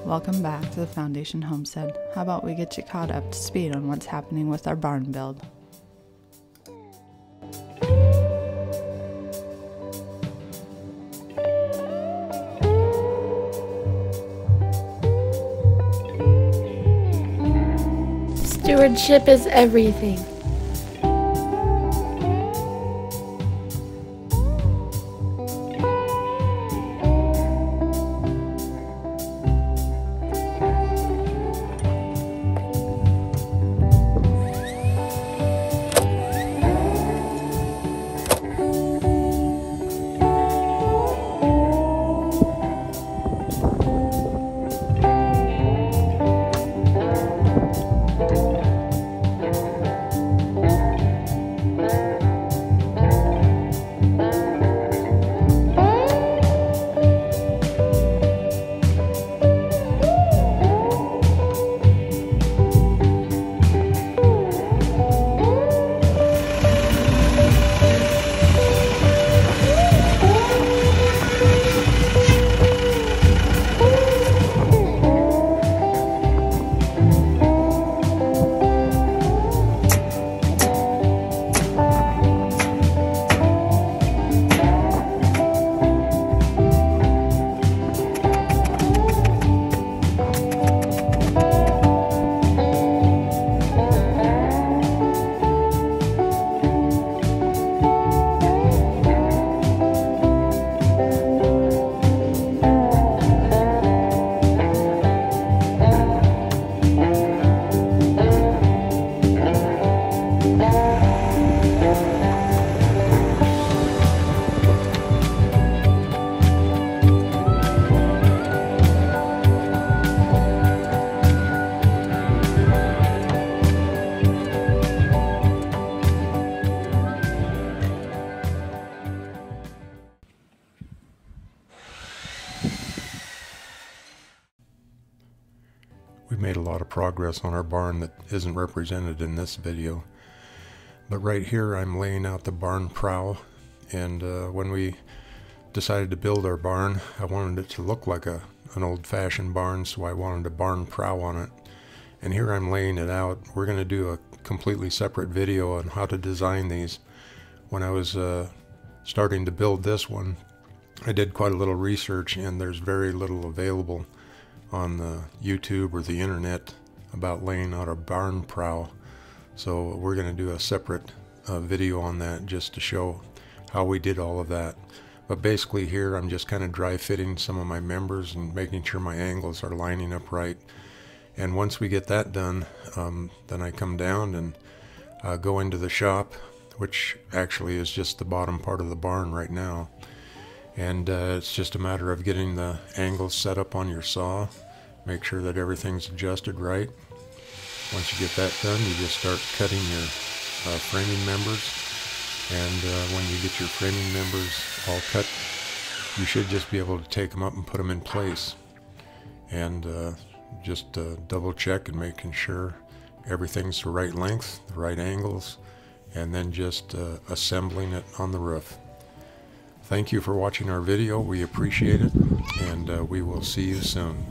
Welcome back to the Foundation Homestead. How about we get you caught up to speed on what's happening with our barn build? Stewardship is everything. We've made a lot of progress on our barn that isn't represented in this video. But right here I'm laying out the barn prow, and when we decided to build our barn, I wanted it to look like an old-fashioned barn, so I wanted a barn prow on it. And here I'm laying it out. We're going to do a completely separate video on how to design these. When I was starting to build this one, I did quite a little research, and there's very little available on the YouTube or the internet about laying out a barn prow. So we're going to do a separate video on that just to show how we did all of that. But basically here I'm just kind of dry fitting some of my members and making sure my angles are lining up right. And once we get that done, then I come down and go into the shop, which actually is just the bottom part of the barn right now. And it's just a matter of getting the angles set up on your saw. Make sure that everything's adjusted right. Once you get that done, you just start cutting your framing members. And when you get your framing members all cut, you should just be able to take them up and put them in place. And just double check and making sure everything's the right length, the right angles, and then just assembling it on the roof. Thank you for watching our video. We appreciate it, and we will see you soon.